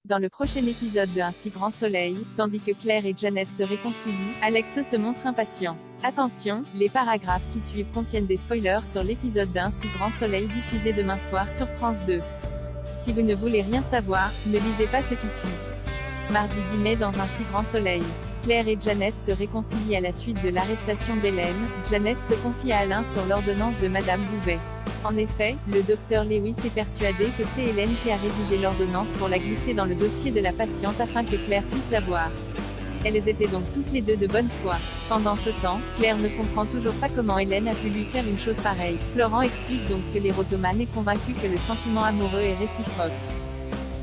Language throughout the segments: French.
Dans le prochain épisode de Un si grand soleil, tandis que Claire et Janet se réconcilient, Alex se montre impatient. Attention, les paragraphes qui suivent contiennent des spoilers sur l'épisode d'Un si grand soleil diffusé demain soir sur France 2. Si vous ne voulez rien savoir, ne lisez pas ce qui suit. Mardi 10 mai dans Un si grand soleil. Claire et Janet se réconcilient à la suite de l'arrestation d'Hélène. Janet se confie à Alain sur l'ordonnance de Madame Bouvet. En effet, le docteur Lewis est persuadé que c'est Hélène qui a rédigé l'ordonnance pour la glisser dans le dossier de la patiente afin que Claire puisse la voir. Elles étaient donc toutes les deux de bonne foi. Pendant ce temps, Claire ne comprend toujours pas comment Hélène a pu lui faire une chose pareille. Florent explique donc que l'érotomane est convaincu que le sentiment amoureux est réciproque.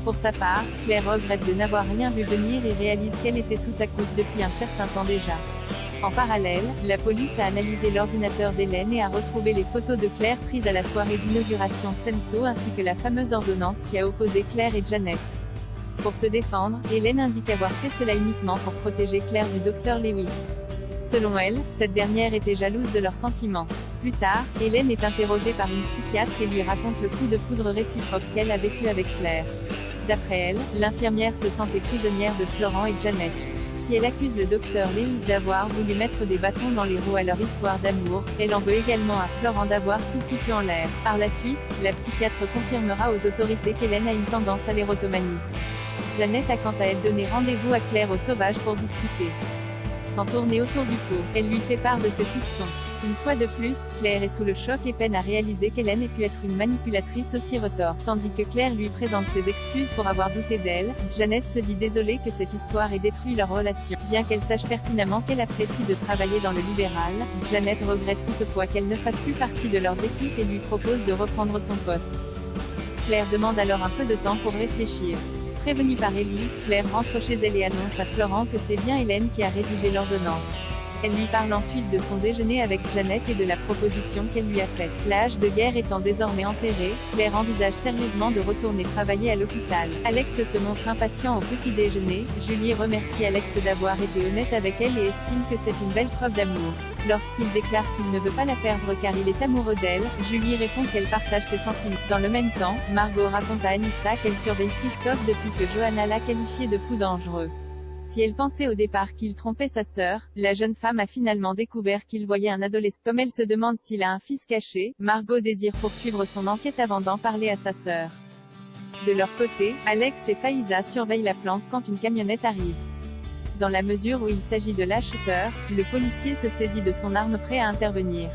Pour sa part, Claire regrette de n'avoir rien vu venir et réalise qu'elle était sous sa coupe depuis un certain temps déjà. En parallèle, la police a analysé l'ordinateur d'Hélène et a retrouvé les photos de Claire prises à la soirée d'inauguration Senso ainsi que la fameuse ordonnance qui a opposé Claire et Janet. Pour se défendre, Hélène indique avoir fait cela uniquement pour protéger Claire du docteur Lewis. Selon elle, cette dernière était jalouse de leurs sentiments. Plus tard, Hélène est interrogée par une psychiatre et lui raconte le coup de foudre réciproque qu'elle a vécu avec Claire. D'après elle, l'infirmière se sentait prisonnière de Florent et Janet. Si elle accuse le docteur Lewis d'avoir voulu mettre des bâtons dans les roues à leur histoire d'amour, elle en veut également à Florent d'avoir tout foutu en l'air. Par la suite, la psychiatre confirmera aux autorités qu'Hélène a une tendance à l'érotomanie. Janet a quant à elle donné rendez-vous à Claire au Sauvage pour discuter. Sans tourner autour du pot, elle lui fait part de ses soupçons. Une fois de plus, Claire est sous le choc et peine à réaliser qu'Hélène ait pu être une manipulatrice aussi retors. Tandis que Claire lui présente ses excuses pour avoir douté d'elle, Janet se dit désolée que cette histoire ait détruit leur relation. Bien qu'elle sache pertinemment qu'elle apprécie de travailler dans le libéral, Janet regrette toutefois qu'elle ne fasse plus partie de leurs équipes et lui propose de reprendre son poste. Claire demande alors un peu de temps pour réfléchir. Prévenue par Élise, Claire rentre chez elle et annonce à Florent que c'est bien Hélène qui a rédigé l'ordonnance. Elle lui parle ensuite de son déjeuner avec Janet et de la proposition qu'elle lui a faite. L'âge de guerre étant désormais enterré, Claire envisage sérieusement de retourner travailler à l'hôpital. Alex se montre impatient au petit déjeuner. Julie remercie Alex d'avoir été honnête avec elle et estime que c'est une belle preuve d'amour. Lorsqu'il déclare qu'il ne veut pas la perdre car il est amoureux d'elle, Julie répond qu'elle partage ses sentiments. Dans le même temps, Margot raconte à Anissa qu'elle surveille Christophe depuis que Johanna l'a qualifié de fou dangereux. Si elle pensait au départ qu'il trompait sa sœur, la jeune femme a finalement découvert qu'il voyait un adolescent. Comme elle se demande s'il a un fils caché, Margot désire poursuivre son enquête avant d'en parler à sa sœur. De leur côté, Alex et Faiza surveillent la planque quand une camionnette arrive. Dans la mesure où il s'agit de l'acheteur, le policier se saisit de son arme prêt à intervenir.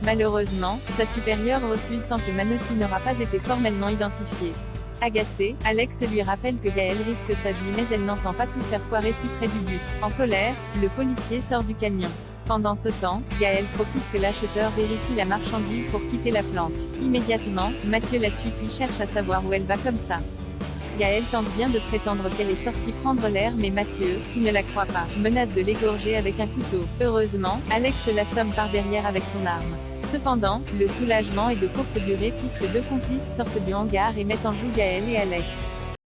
Malheureusement, sa supérieure refuse tant que Manotti n'aura pas été formellement identifié. Agacée, Alex lui rappelle que Gaël risque sa vie mais elle n'entend pas tout faire foirer si près du but. En colère, le policier sort du camion. Pendant ce temps, Gaël profite que l'acheteur vérifie la marchandise pour quitter la planque. Immédiatement, Mathieu la suit puis cherche à savoir où elle va comme ça. Gaël tente bien de prétendre qu'elle est sortie prendre l'air mais Mathieu, qui ne la croit pas, menace de l'égorger avec un couteau. Heureusement, Alex l'assomme par derrière avec son arme. Cependant, le soulagement est de courte durée puisque deux complices sortent du hangar et mettent en joue Gaël et Alex.